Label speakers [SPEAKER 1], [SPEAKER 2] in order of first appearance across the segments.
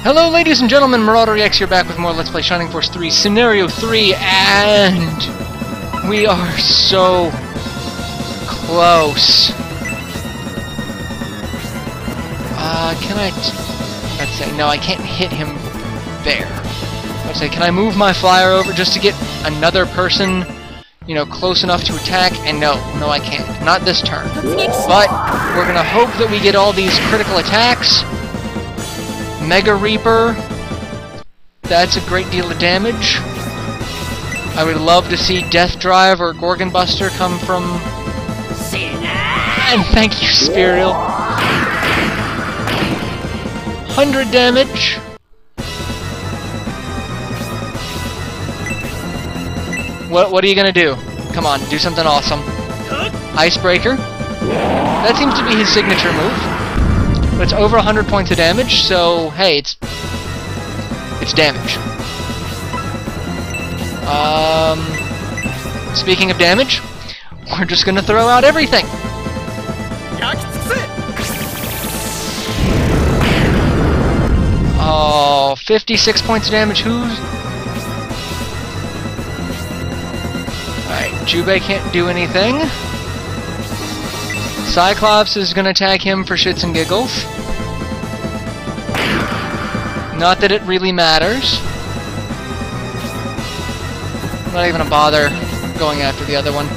[SPEAKER 1] Hello ladies and gentlemen, MarauderEX here back with more Let's Play Shining Force 3 Scenario 3, and we are so close. Let's say, no, I can't hit him there. Let's say, can I move my flyer over just to get another person, you know, close enough to attack? And no, I can't. Not this turn. But we're gonna hope that we get all these critical attacks. Mega Reaper, that's a great deal of damage. I would love to see Death Drive or Gorgon Buster come from... And thank you, Spirial. 100 damage. What are you gonna do? Come on, do something awesome. Icebreaker. That seems to be his signature move. But it's over 100 points of damage, so hey, it's damage. Speaking of damage, we're just gonna throw out everything. Oh, 56 points of damage. Alright, Jubei can't do anything. Cyclops is gonna attack him for shits and giggles. Not that it really matters. I'm not even gonna bother going after the other one.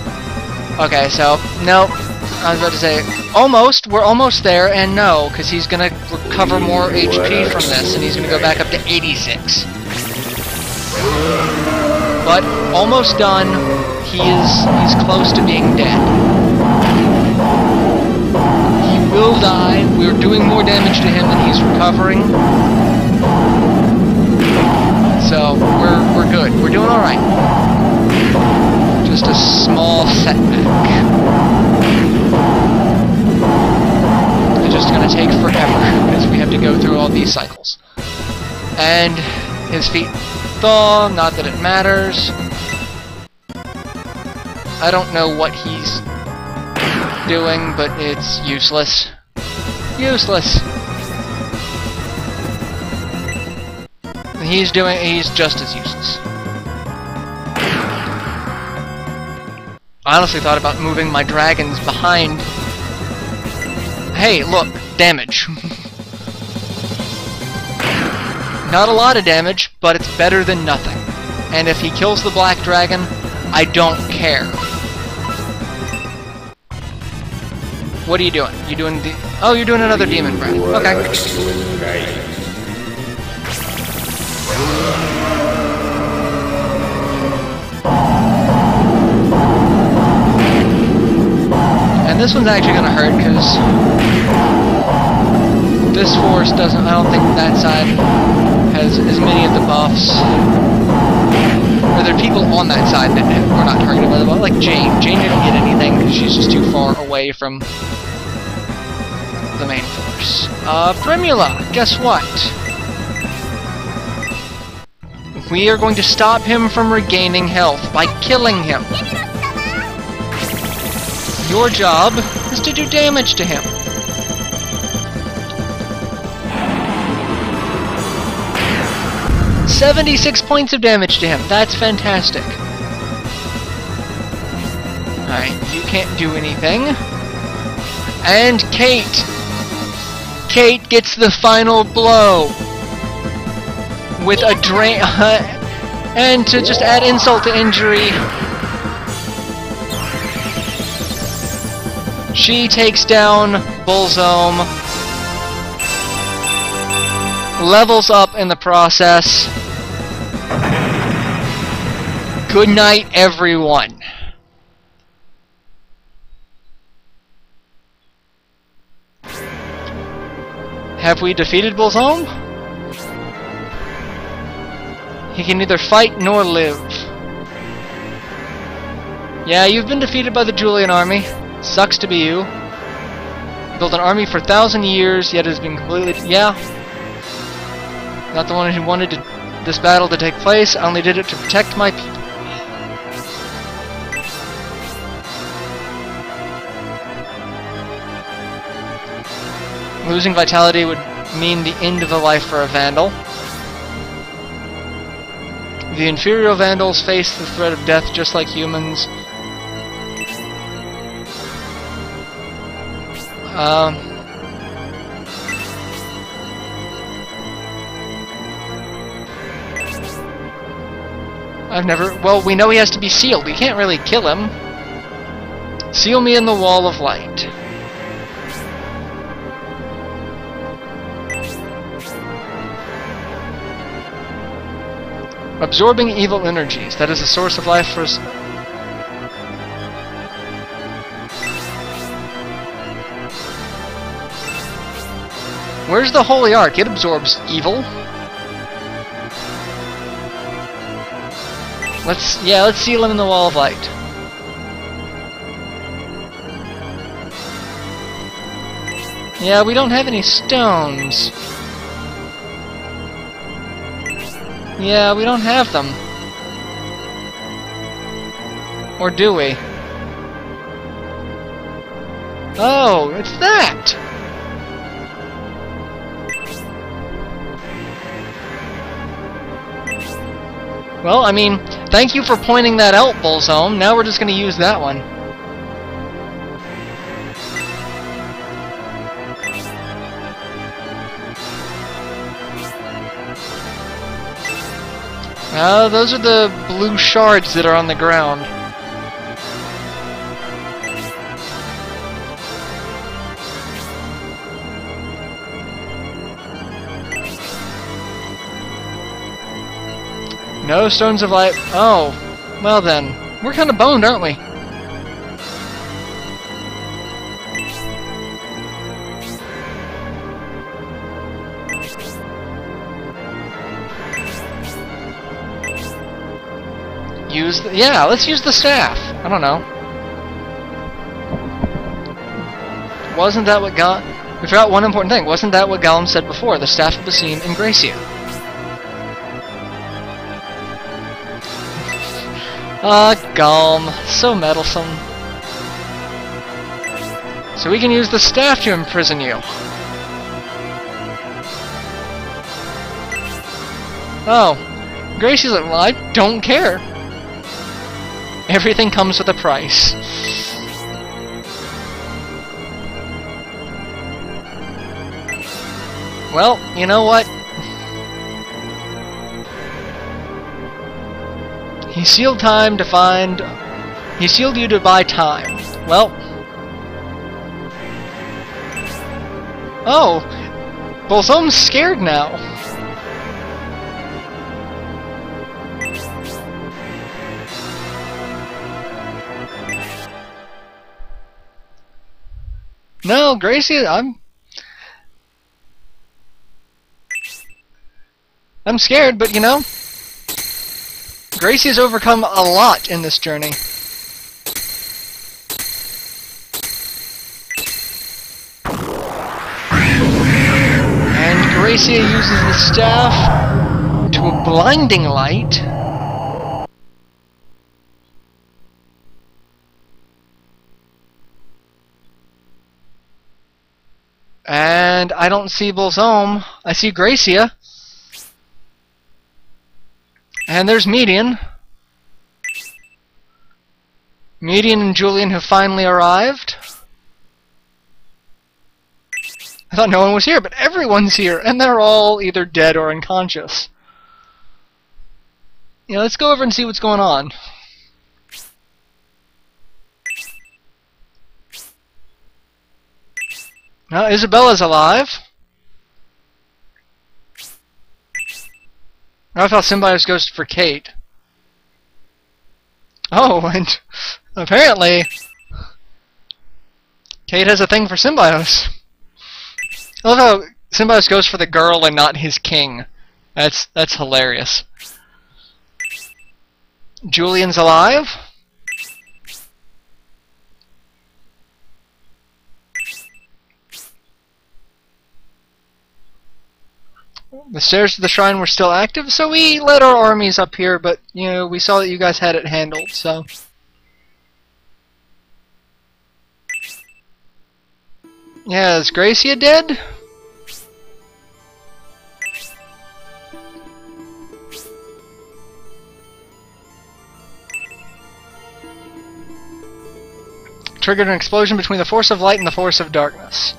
[SPEAKER 1] Okay, so, no. I was about to say, almost, we're almost there, and no, because he's gonna recover more HP from this, and he's gonna go back up to 86. But, almost done. He's close to being dead. He will die. We're doing more damage to him than he's recovering. So, we're good. We're doing alright. Just a small setback. It's just gonna take forever, because we have to go through all these cycles. And his feet thaw, not that it matters. I don't know what he's doing, but it's useless. Useless. He's just as useless. I honestly thought about moving my dragons behind. Hey, look, damage. Not a lot of damage, but it's better than nothing. And if he kills the black dragon, I don't care. What are you doing? You doing the... Oh, you're doing another demon breath. Okay. And this one's actually gonna hurt, because this force doesn't... I don't think that side has as many of the buffs. Or there are people on that side that were not targeted by the buff. Like Jane. Jane didn't get anything, because she's just too far away from the main force. Primula, guess what? We are going to stop him from regaining health by killing him. Your job is to do damage to him. $76 points of damage to him. That's fantastic. Alright, you can't do anything. And Kate! Kate gets the final blow! With a drain... and to just add insult to injury... She takes down Bulzome, levels up in the process. Good night, everyone. Have we defeated Bulzome? He can neither fight nor live. Yeah, you've been defeated by the Julian army. Sucks to be you. Built an army for 1,000 years, yet has been completely... Yeah. Not the one who wanted this battle to take place. I only did it to protect my people. Losing vitality would mean the end of a life for a Vandal. The inferior Vandals face the threat of death just like humans. Well, we know he has to be sealed. We can't really kill him. Seal me in the wall of light. Absorbing evil energies. That is a source of life for us. Where's the Holy Ark? It absorbs evil. Let's seal him in the wall of light. Yeah, we don't have any stones. Yeah, we don't have them. Or do we? Oh, it's that! Well, I mean, thank you for pointing that out, Bulzome. Now we're just gonna use that one. Those are the blue shards that are on the ground. No stones of light. Oh, well then. We're kind of boned, aren't we? Yeah, let's use the staff. I don't know. Wasn't that what Galm... We forgot one important thing. Wasn't that what Galm said before? The staff of Bulzome and Gracia. Galm. So meddlesome. So we can use the staff to imprison you. Oh. Gracie's like, well, I don't care. Everything comes with a price. Well, you know what? He sealed time to find... He sealed you to buy time. Well... Oh! Bulzome's scared now. No, Gracie, I'm scared, but you know, Gracie has overcome a lot in this journey. And Gracie uses the staff to a blinding light. And I don't see Bulzome. I see Gracia. And there's Median. Median and Julian have finally arrived. I thought no one was here, but everyone's here, and they're all either dead or unconscious. Yeah, let's go over and see what's going on. Now, Isabella's alive. I thought Synbios goes for Kate. Oh, and apparently Kate has a thing for Synbios. I love how Synbios goes for the girl and not his king. That's hilarious. Julian's alive. The stairs to the shrine were still active, so we led our armies up here, but, you know, we saw that you guys had it handled, so... Yeah, is Gracia dead? Triggered an explosion between the force of light and the force of darkness.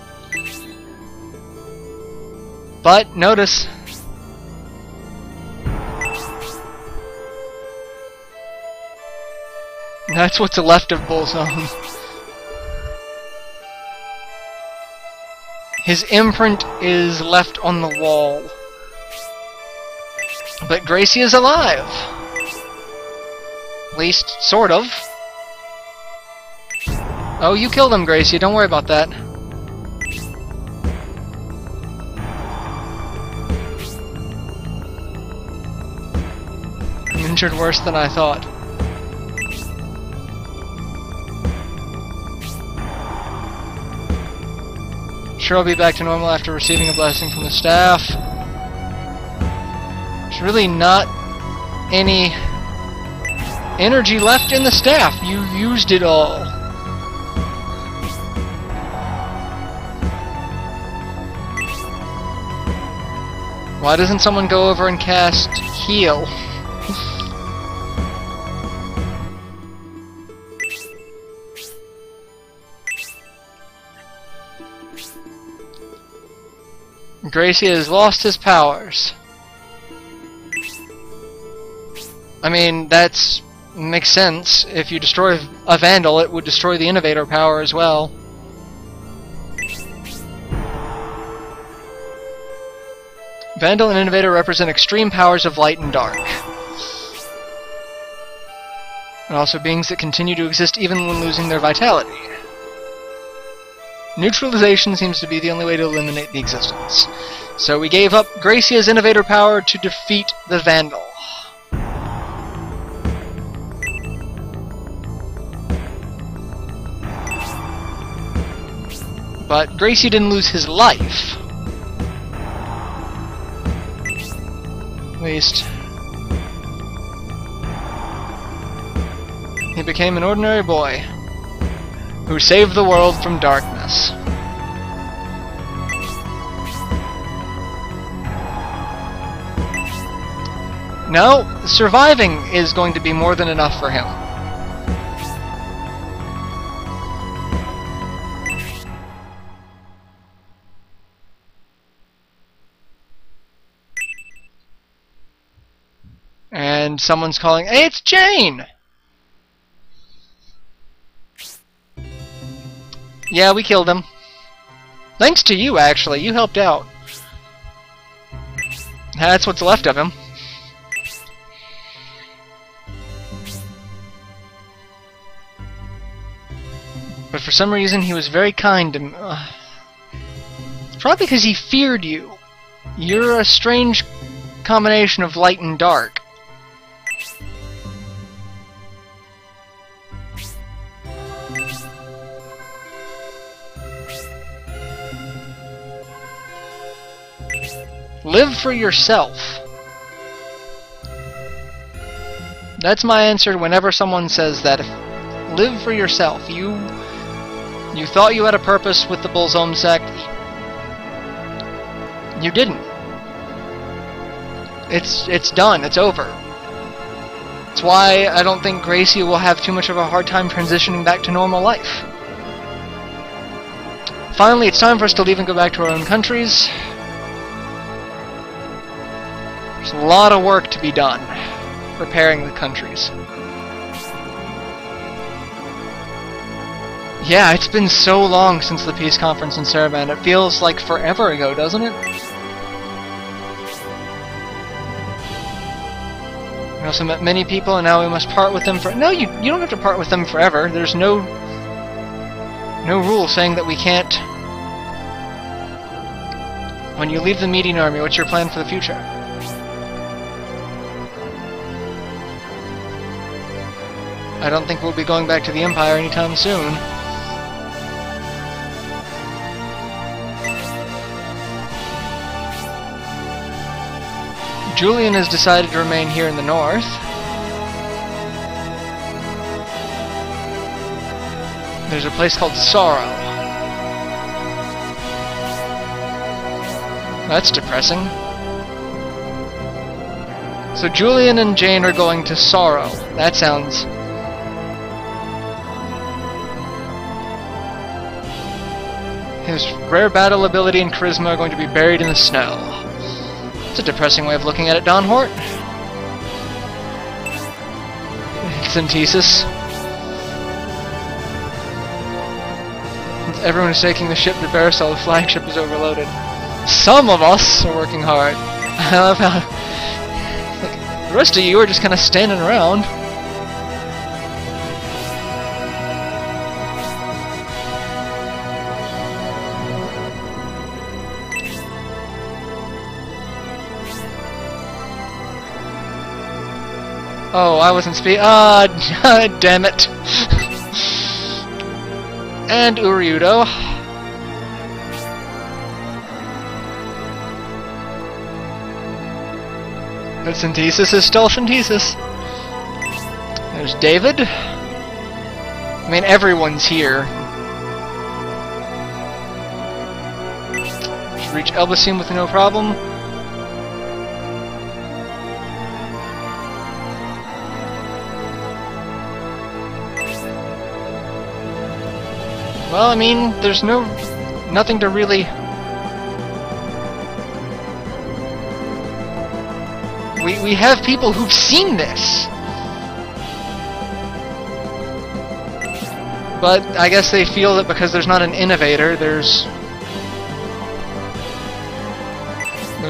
[SPEAKER 1] But, notice... That's what's left of Bulzome. His imprint is left on the wall. But Gracie is alive! At least, sort of. Oh, you killed him, Gracie. Don't worry about that. I'm injured worse than I thought. Sure, I'll be back to normal after receiving a blessing from the staff. There's really not any energy left in the staff. You used it all. Why doesn't someone go over and cast heal? Gracie has lost his powers. I mean, that makes sense. If you destroy a Vandal, it would destroy the Innovator power as well. Vandal and Innovator represent extreme powers of light and dark. And also beings that continue to exist even when losing their vitality. Neutralization seems to be the only way to eliminate the existence. So we gave up Gracie's Innovator power to defeat the Vandal. But Gracie didn't lose his life. At least... he became an ordinary boy who saved the world from darkness. Now, surviving is going to be more than enough for him. And someone's calling, "Hey, it's Jane!" Yeah, we killed him. Thanks to you, actually. You helped out. That's what's left of him. But for some reason, he was very kind to me. It's probably because he feared you. You're a strange combination of light and dark. Live for yourself. That's my answer whenever someone says that. Live for yourself. You thought you had a purpose with the Bulzome sect. You didn't. It's done. It's over. That's why I don't think Gracie will have too much of a hard time transitioning back to normal life. Finally, it's time for us to leave and go back to our own countries. There's a lot of work to be done preparing the countries. Yeah, it's been so long since the peace conference in Saravan. It feels like forever ago, doesn't it? We also met many people, and now we must part with them for... No, you don't have to part with them forever. There's no rule saying that we can't... When you leave the Median Army, what's your plan for the future? I don't think we'll be going back to the Empire anytime soon. Julian has decided to remain here in the north. There's a place called Sorrow. That's depressing. So Julian and Jane are going to Sorrow. That sounds... His rare battle ability and charisma are going to be buried in the snow. It's a depressing way of looking at it, Don Hort. Synthesis. Everyone is taking the ship to Barisal, the flagship is overloaded. Some of us are working hard. I love how... Like, the rest of you are just kind of standing around. Oh, I wasn't damn it. And Uryudo. But Synthesis is still Synthesis. There's David. I mean, everyone's here. Should reach Elbasim with no problem. Well, I mean, there's nothing to really... We have people who've seen this! But I guess they feel that because there's not an innovator, there's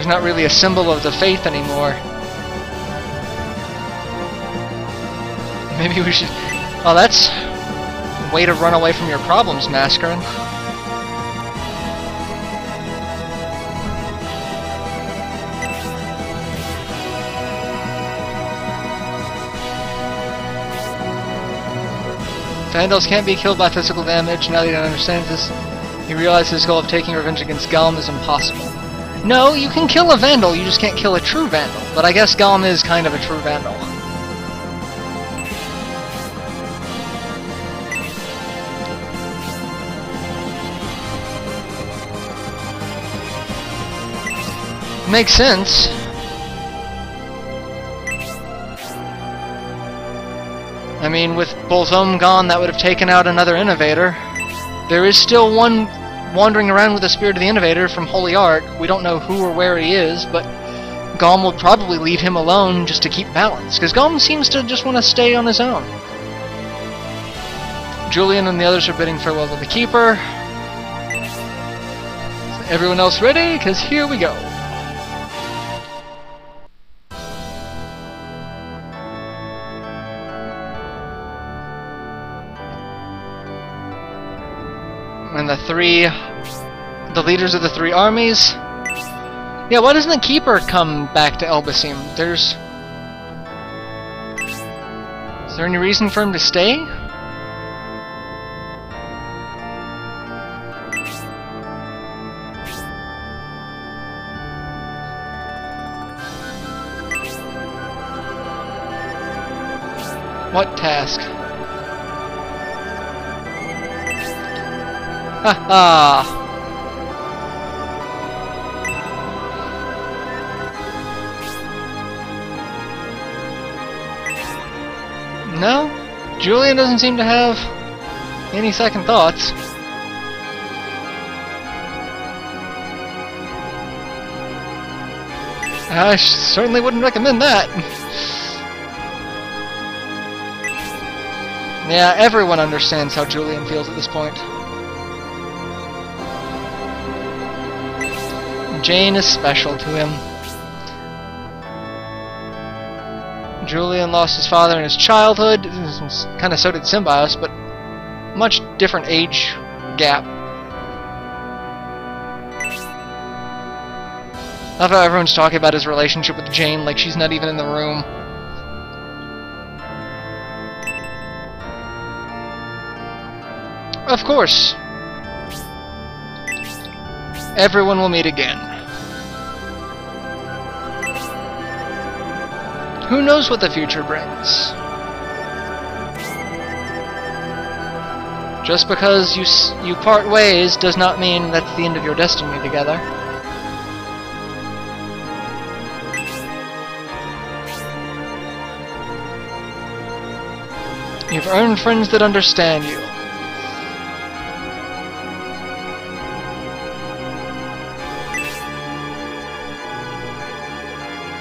[SPEAKER 1] not really a symbol of the faith anymore. Maybe we should... Oh, that's... way to run away from your problems, Mascarin. Vandals can't be killed by physical damage. Now that he understands this, he realizes his goal of taking revenge against Galm is impossible. No, you can kill a Vandal, you just can't kill a true Vandal. But I guess Galm is kind of a true Vandal. Makes sense. I mean, with Bulzome gone, that would have taken out another innovator. There is still one wandering around with the spirit of the innovator from Holy Ark. We don't know who or where he is, but Galm will probably leave him alone just to keep balance, because Galm seems to just want to stay on his own. Julian and the others are bidding farewell to the Keeper. Is everyone else ready? Because here we go. And the leaders of the three armies. Yeah, why doesn't the Keeper come back to Elbasim? Is there any reason for him to stay? What task? Haha! No? Julian doesn't seem to have any second thoughts. I certainly wouldn't recommend that. Yeah, everyone understands how Julian feels at this point. Jane is special to him. Julian lost his father in his childhood. Kind of so did Synbios, but much different age gap. I love how everyone's talking about his relationship with Jane like she's not even in the room. Of course. Everyone will meet again. Who knows what the future brings? Just because you part ways does not mean that's the end of your destiny together. You've earned friends that understand you.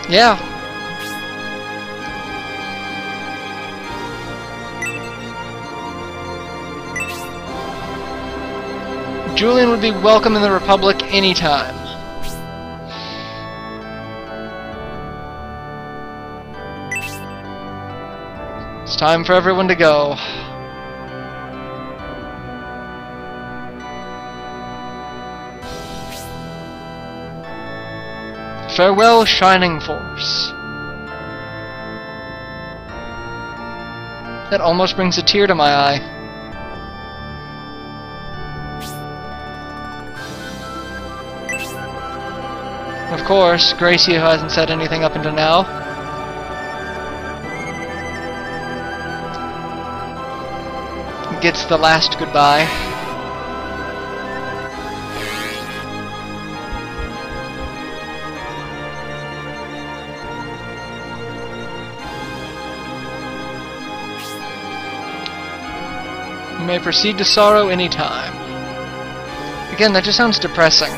[SPEAKER 1] Yeah. Julian would be welcome in the Republic anytime. It's time for everyone to go. Farewell, Shining Force. That almost brings a tear to my eye. Of course, Gracie, who hasn't said anything up until now. Gets the last goodbye. You may proceed to sorrow any time. Again, that just sounds depressing.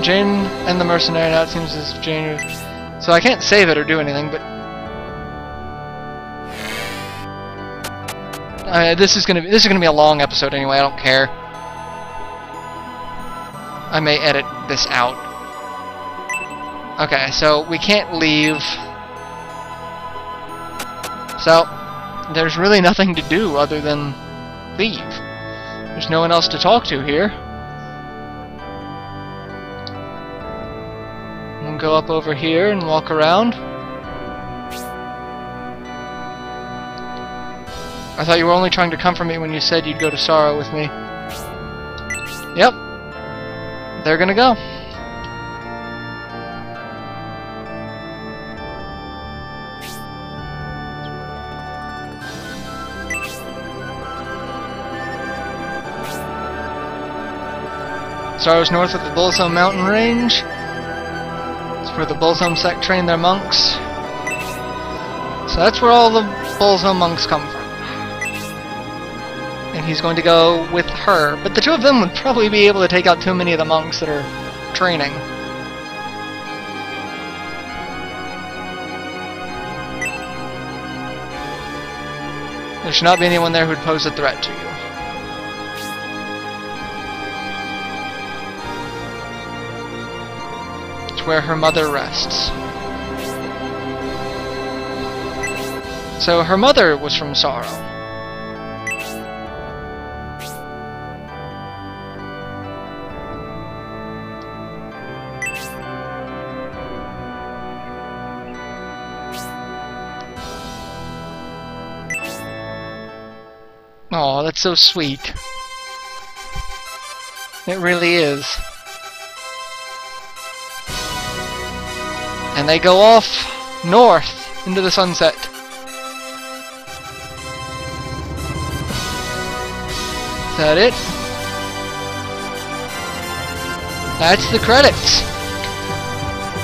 [SPEAKER 1] Jane and the mercenary. Now it seems as if Jane. So I can't save it or do anything, but this is gonna be a long episode anyway. I don't care. I may edit this out. Okay, so we can't leave. So there's really nothing to do other than leave. There's no one else to talk to here. We'll go up over here and walk around. I thought you were only trying to comfort me when you said you'd go to Sorrow with me. Yep. They're gonna go. Sorrow's north of the Bulzome mountain range. It's where the Bulzome sect train their monks. So that's where all the Bulzome monks come from. And he's going to go with her. But the two of them would probably be able to take out too many of the monks that are training. There should not be anyone there who'd pose a threat to you. It's where her mother rests. So her mother was from Sorrow. Aw, that's so sweet. It really is. And they go off north into the sunset. Is that it? That's the credits.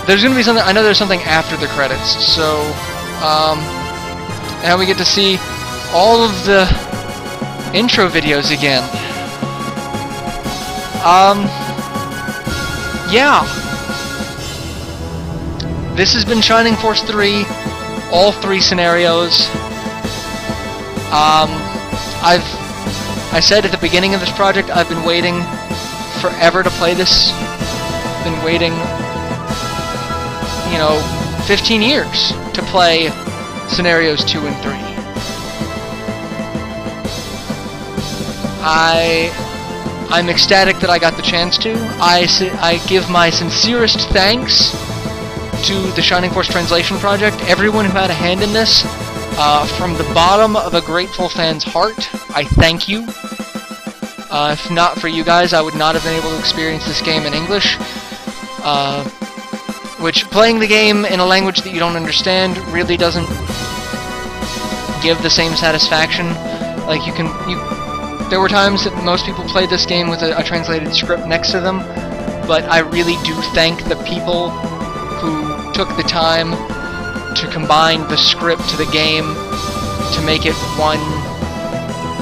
[SPEAKER 1] There's gonna be something. I know there's something after the credits. So, now we get to see all of the intro videos again. Yeah. This has been Shining Force 3, all 3 scenarios. I said at the beginning of this project, I've been waiting forever to play this. Been waiting, 15 years to play scenarios 2 and 3. I'm ecstatic that I got the chance to. I give my sincerest thanks to the Shining Force Translation Project, everyone who had a hand in this. From the bottom of a grateful fan's heart, I thank you. If not for you guys, I would not have been able to experience this game in English. Which, playing the game in a language that you don't understand really doesn't give the same satisfaction. Like, There were times that most people played this game with a translated script next to them, but I really do thank the people who took the time to combine the script to the game to make it one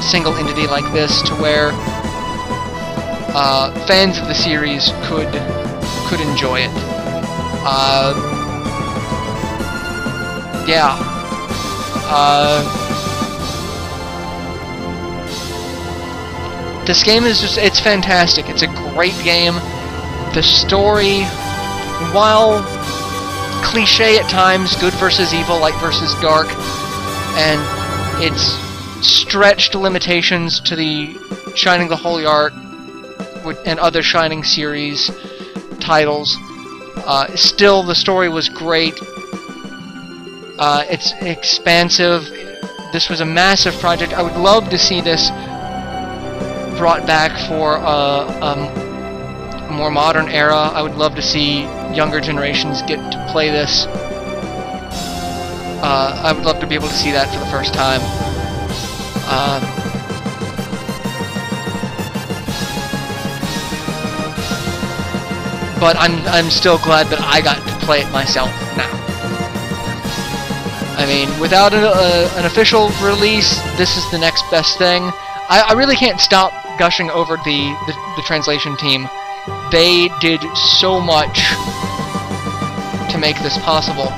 [SPEAKER 1] single entity like this, to where fans of the series could enjoy it. Yeah. This game is just, it's fantastic. It's a great game. The story, while cliche at times, good versus evil, light versus dark, and its stretched limitations to the Shining the Holy Ark and other Shining series titles, still the story was great. It's expansive. This was a massive project. I would love to see this brought back for a more modern era. I would love to see younger generations get to play this. I would love to be able to see that for the first time. But I'm still glad that I got to play it myself now. I mean, without an official release, this is the next best thing. I really can't stop gushing over the translation team. They did so much to make this possible,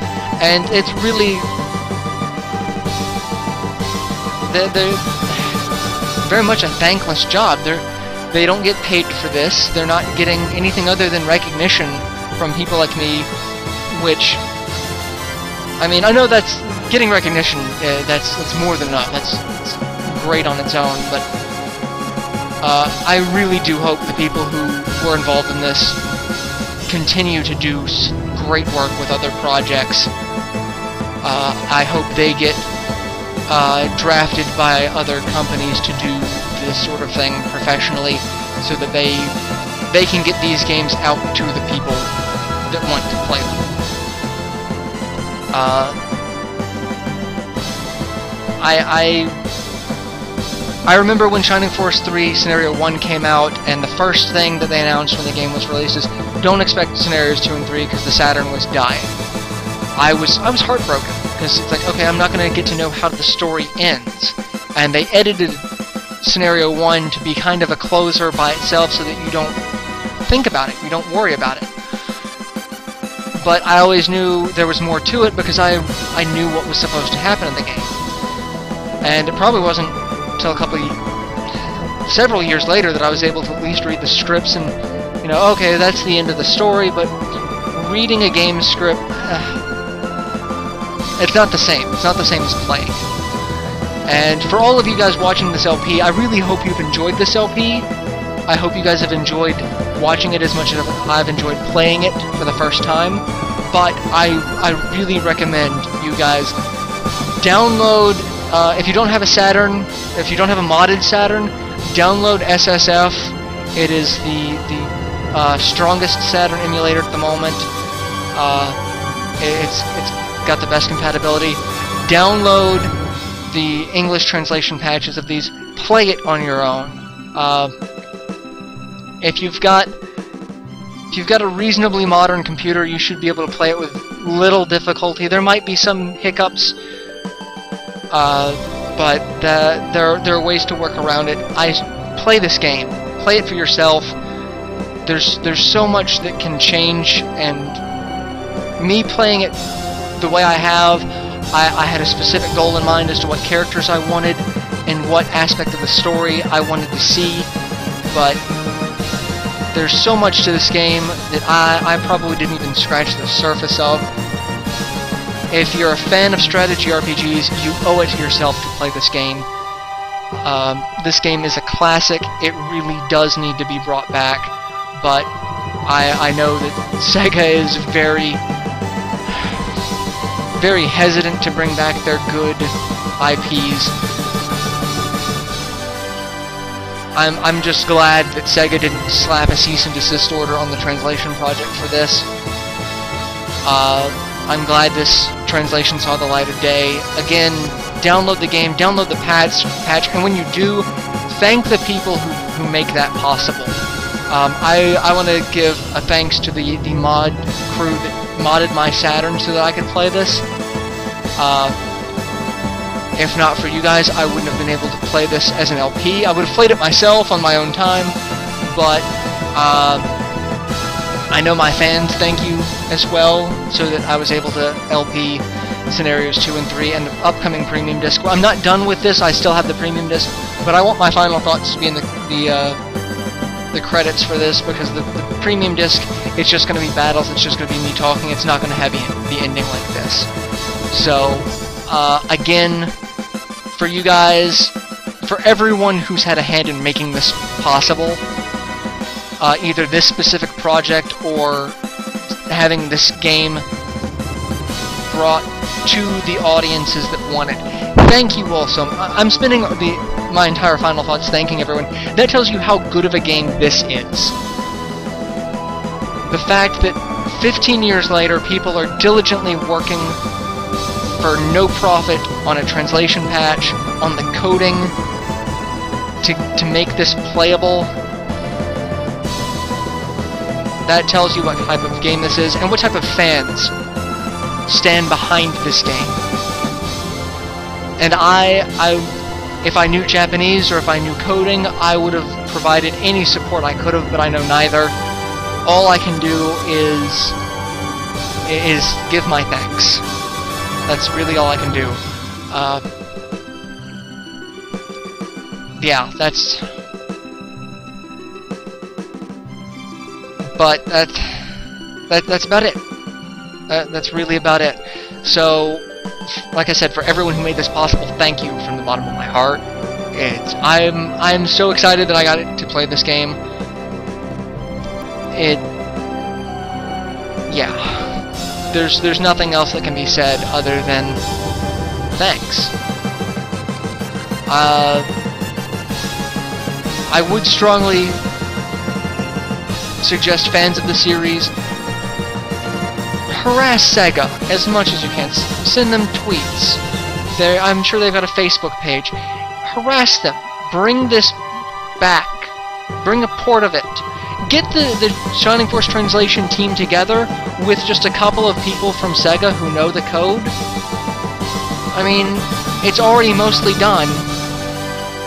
[SPEAKER 1] and it's really they're very much a thankless job. They don't get paid for this. They're not getting anything other than recognition from people like me, which, I mean, I know that's getting recognition. That's more than enough. That's great on its own, but I really do hope the people who were involved in this continue to do great work with other projects. I hope they get drafted by other companies to do this sort of thing professionally, so that they can get these games out to the people that want to play them. I remember when Shining Force 3 Scenario 1 came out, and the first thing that they announced when the game was released is, don't expect Scenarios 2 and 3 because the Saturn was dying. I was heartbroken, because it's like, okay, I'm not going to get to know how the story ends. And they edited Scenario 1 to be kind of a closer by itself so that you don't think about it, you don't worry about it. But I always knew there was more to it because I knew what was supposed to happen in the game. And it probably wasn't until several years later that I was able to at least read the scripts and, you know, okay, that's the end of the story, but reading a game script, it's not the same. It's not the same as playing. And for all of you guys watching this LP, I really hope you've enjoyed this LP. I hope you guys have enjoyed watching it as much as I've enjoyed playing it for the first time. But I really recommend you guys download, if you don't have a Saturn, if you don't have a modded Saturn, download SSF. It is the strongest Saturn emulator at the moment. It's got the best compatibility. Download the English translation patches of these. Play it on your own. If you've got a reasonably modern computer, you should be able to play it with little difficulty. There might be some hiccups, but there are ways to work around it. Play this game. Play it for yourself. There's so much that can change, and me playing it the way I have, I had a specific goal in mind as to what characters I wanted and what aspect of the story I wanted to see, but there's so much to this game that I probably didn't even scratch the surface of. If you're a fan of strategy RPGs, you owe it to yourself to play this game. This game is a classic. It really does need to be brought back, but I know that Sega is very hesitant to bring back their good IPs. I'm just glad that Sega didn't slap a cease and desist order on the translation project for this. I'm glad this translation saw the light of day. Again, download the game, download the patch, and when you do, thank the people who make that possible. I want to give a thanks to the mod crew that modded my Saturn so that I could play this. If not for you guys, I wouldn't have been able to play this as an LP. I would have played it myself on my own time, but I know my fans thank you as well, so that I was able to LP Scenarios 2 and 3 and the upcoming premium disc. I'm not done with this, I still have the premium disc, but I want my final thoughts to be in the credits for this, because the premium disc, it's just going to be battles, it's just going to be me talking, it's not going to have the ending like this. So, again, for you guys, for everyone who's had a hand in making this possible, either this specific project or having this game brought to the audiences that want it. Thank you all so much. I'm spending my entire final thoughts thanking everyone. That tells you how good of a game this is. The fact that 15 years later, people are diligently working for no profit on a translation patch, on the coding, to make this playable. That tells you what type of game this is, and what type of fans stand behind this game. And if I knew Japanese or if I knew coding, I would have provided any support I could have, but I know neither. All I can do is give my thanks. That's really all I can do. Yeah, that's... But that's about it. That's really about it. So, like I said, for everyone who made this possible, thank you from the bottom of my heart. I'm so excited that I got to play this game. Yeah. There's nothing else that can be said other than thanks. I would strongly suggest fans of the series harass Sega as much as you can. Send them tweets. I'm sure they've got a Facebook page. Harass them. Bring this back. Bring a port of it. Get the Shining Force translation team together with just a couple of people from Sega who know the code. I mean, it's already mostly done.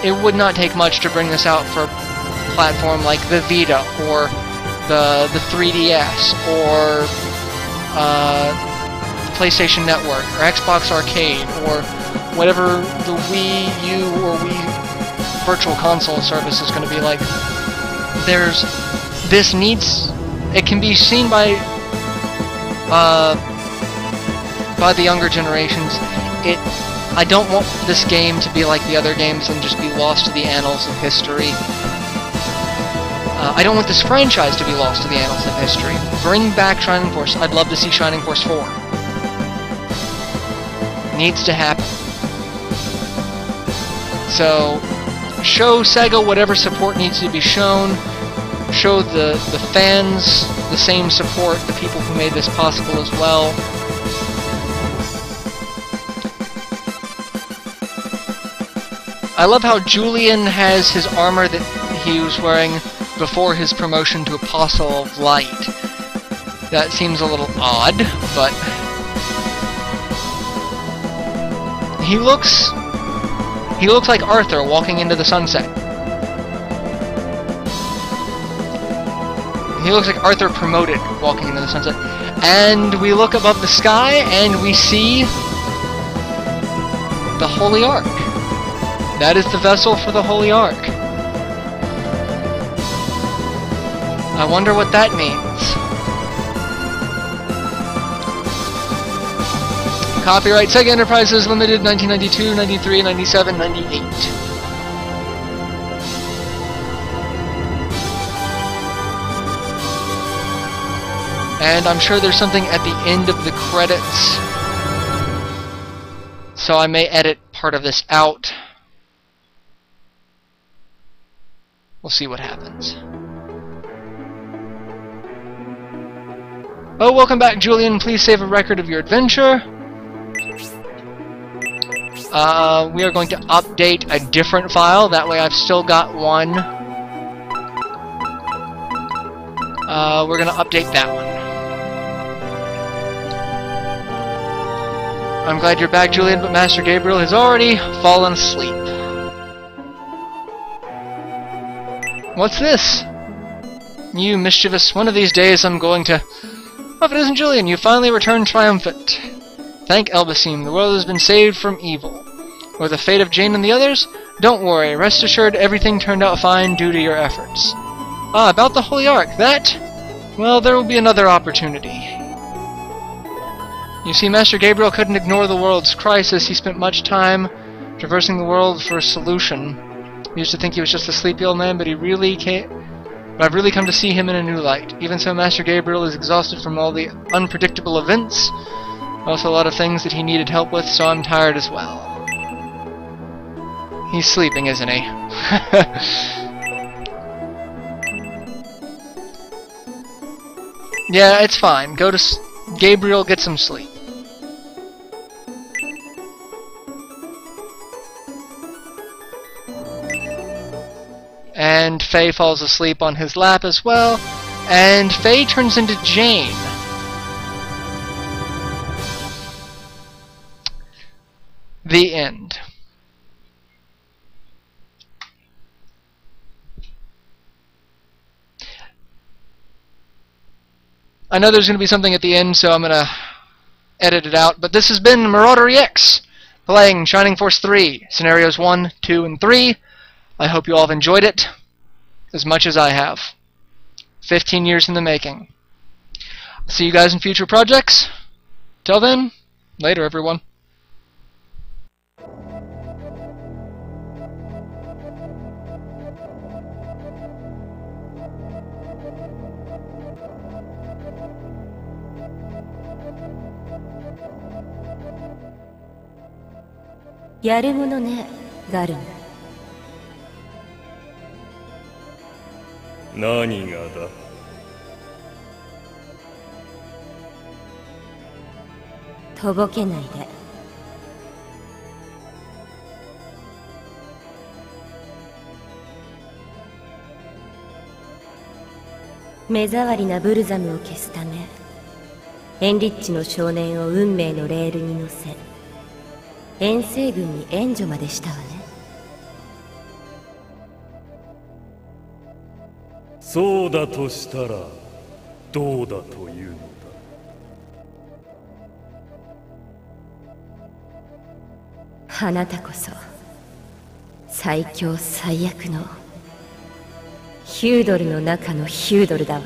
[SPEAKER 1] It would not take much to bring this out for a platform like the Vita or the 3DS or PlayStation Network or Xbox Arcade or whatever the Wii U or Wii Virtual Console service is going to be like. It can be seen by the younger generations. I don't want this game to be like the other games and just be lost to the annals of history. I don't want this franchise to be lost to the annals of history. Bring back Shining Force. I'd love to see Shining Force 4. Needs to happen. So, show Sega whatever support needs to be shown. Show the fans the same support, the people who made this possible as well. I love how Julian has his armor that he was wearing before his promotion to Apostle of Light. That seems a little odd, but he looks like Arthur walking into the sunset. He looks like Arthur promoted walking into the sunset. And we look above the sky and we see the Holy Ark. That is the vessel for the Holy Ark. I wonder what that means. Copyright Sega Enterprises Limited, 1992, 93, 97, 98. And I'm sure there's something at the end of the credits, so I may edit part of this out. We'll see what happens. Oh, welcome back, Julian. Please save a record of your adventure. We are going to update a different file. That way I've still got one. We're going to update that one. I'm glad you're back, Julian, but Master Gabriel has already fallen asleep. What's this? You mischievous. One of these days I'm going to... Oh, if it isn't Julian, you finally returned triumphant. Thank Elbasim, the world has been saved from evil. Or the fate of Jane and the others? Don't worry, rest assured everything turned out fine due to your efforts. Ah, about the Holy Ark, that... Well, there will be another opportunity. You see, Master Gabriel couldn't ignore the world's crisis. He spent much time traversing the world for a solution. He used to think he was just a sleepy old man, but he really can't... But I've really come to see him in a new light. Even so, Master Gabriel is exhausted from all the unpredictable events. Also a lot of things that he needed help with, so I'm tired as well. He's sleeping, isn't he? Yeah, it's fine. Go to Gabriel, get some sleep. And Faye falls asleep on his lap as well. And Faye turns into Jane. The end. I know there's going to be something at the end, so I'm going to edit it out. But this has been MarauderEX, playing Shining Force 3, Scenarios 1, 2, and 3. I hope you all have enjoyed it as much as I have. 15 years in the making. See you guys in future projects. Till then, later everyone.
[SPEAKER 2] Yarumono ne, Galm.
[SPEAKER 3] 何がだ?
[SPEAKER 2] とぼけないで。目障りなブルザムを消すため、エンリッチの少年を運命のレールに乗せ、遠征軍に援助までしたわね。
[SPEAKER 3] そうだとしたらどうだというのだ。
[SPEAKER 2] あなたこそ最強最悪のヒュードルの中のヒュードルだわ。